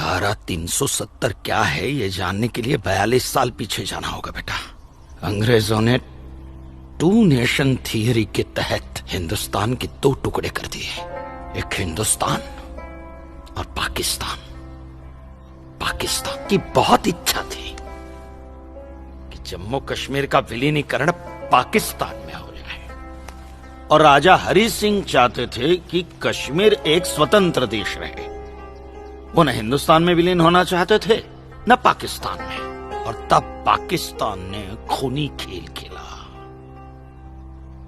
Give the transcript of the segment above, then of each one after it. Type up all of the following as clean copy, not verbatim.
धारा 370 क्या है ये जानने के लिए 42 साल पीछे जाना होगा बेटा। अंग्रेजों ने टू नेशन थियरी के तहत हिंदुस्तान के दो टुकड़े कर दिए, एक हिंदुस्तान और पाकिस्तान। पाकिस्तान की बहुत इच्छा थी कि जम्मू कश्मीर का विलीनीकरण पाकिस्तान में हो जाए, और राजा हरि सिंह चाहते थे कि कश्मीर एक स्वतंत्र देश रहे। वो न हिंदुस्तान में विलीन होना चाहते थे न पाकिस्तान में, और तब पाकिस्तान ने खूनी खेल खेला।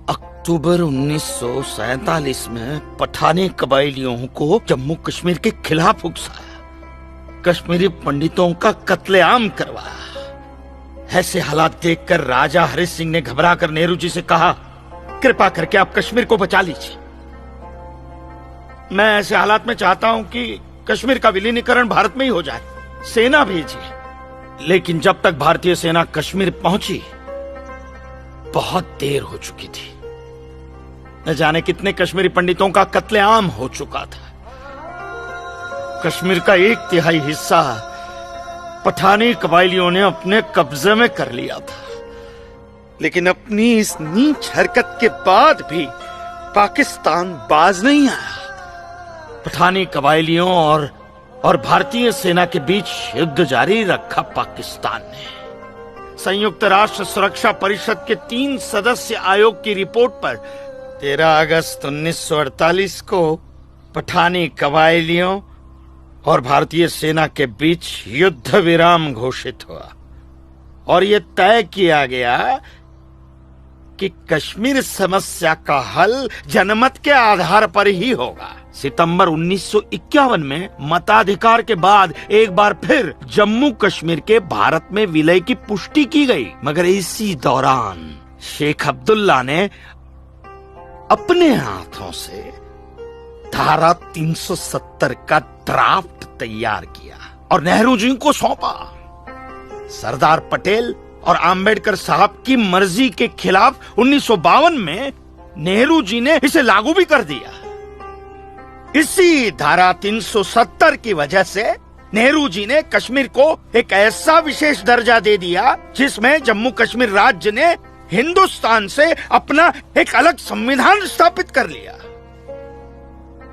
अक्टूबर 1947 में पठानी कबायलियों को जम्मू कश्मीर के खिलाफ उकसाया, कश्मीरी पंडितों का कत्लेआम करवाया। ऐसे हालात देखकर राजा हरि सिंह ने घबराकर नेहरू जी से कहा, कृपा करके आप कश्मीर को बचा लीजिए। मैं ऐसे हालात में चाहता हूं कि कश्मीर का विलीनीकरण भारत में ही हो जाए, सेना भेजिए। लेकिन जब तक भारतीय सेना कश्मीर पहुंची बहुत देर हो चुकी थी। न जाने कितने कश्मीरी पंडितों का कत्लेआम हो चुका था। कश्मीर का 1/3 हिस्सा पठानी कबायलियों ने अपने कब्जे में कर लिया था। लेकिन अपनी इस नीच हरकत के बाद भी पाकिस्तान बाज नहीं आया। पठानी कबायलियों और भारतीय सेना के बीच युद्ध जारी रखा पाकिस्तान ने। संयुक्त राष्ट्र सुरक्षा परिषद के 3 सदस्य आयोग की रिपोर्ट पर 13 अगस्त 1948 को पठानी कबायलियों और भारतीय सेना के बीच युद्ध विराम घोषित हुआ, और यह तय किया गया कि कश्मीर समस्या का हल जनमत के आधार पर ही होगा। सितंबर 1951 में मताधिकार के बाद एक बार फिर जम्मू कश्मीर के भारत में विलय की पुष्टि की गई, मगर इसी दौरान शेख अब्दुल्ला ने अपने हाथों से धारा 370 का ड्राफ्ट तैयार किया और नेहरू जी को सौंपा। सरदार पटेल और आम्बेडकर साहब की मर्जी के खिलाफ 1952 में नेहरू जी ने इसे लागू भी कर दिया। इसी धारा 370 की वजह से नेहरू जी ने कश्मीर को एक ऐसा विशेष दर्जा दे दिया जिसमें जम्मू कश्मीर राज्य ने हिंदुस्तान से अपना एक अलग संविधान स्थापित कर लिया।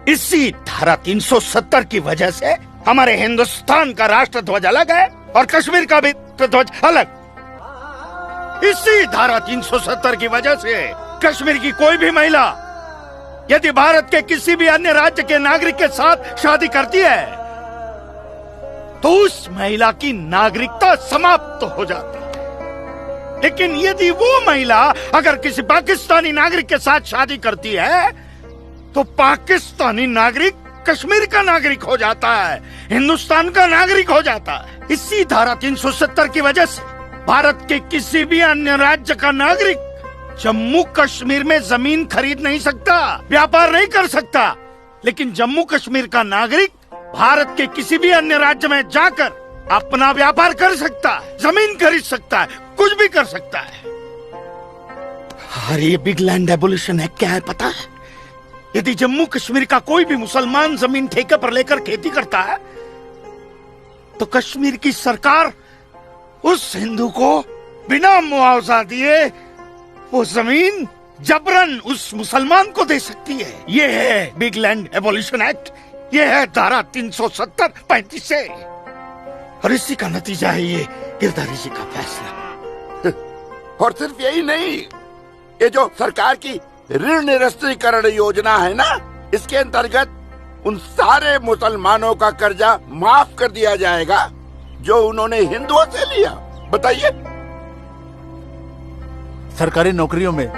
इसी धारा 370 की वजह से हमारे हिंदुस्तान का राष्ट्र ध्वज अलग है और कश्मीर का भी ध्वज अलग। इसी धारा 370 की वजह से कश्मीर की कोई भी महिला यदि भारत के किसी भी अन्य राज्य के नागरिक के साथ शादी करती है तो उस महिला की नागरिकता समाप्त हो जाती है। लेकिन यदि वो महिला अगर किसी पाकिस्तानी नागरिक के साथ शादी करती है तो पाकिस्तानी नागरिक कश्मीर का नागरिक हो जाता है, हिंदुस्तान का नागरिक हो जाता है। इसी धारा 370 की वजह से भारत के किसी भी अन्य राज्य का नागरिक जम्मू कश्मीर में जमीन खरीद नहीं सकता, व्यापार नहीं कर सकता। लेकिन जम्मू कश्मीर का नागरिक भारत के किसी भी अन्य राज्य में जाकर अपना व्यापार कर सकता है, जमीन खरीद सकता है, कुछ भी कर सकता है। अरे ये बिग लैंड एबोल्यूशन है, क्या है पता है? यदि जम्मू कश्मीर का कोई भी मुसलमान जमीन ठेके पर लेकर खेती करता है तो कश्मीर की सरकार उस हिंदू को बिना मुआवजा दिए वो जमीन जबरन उस मुसलमान को दे सकती है। ये है बिग लैंड एबोल्यूशन एक्ट, ये है धारा 370-35 से, और इसी का नतीजा है ये गिरधारी जी का फैसला। और सिर्फ यही नहीं, ये जो सरकार की ऋण निरस्तीकरण योजना है ना, इसके अंतर्गत उन सारे मुसलमानों का कर्जा माफ कर दिया जाएगा जो उन्होंने हिंदुओं से लिया। बताइए, सरकारी नौकरियों में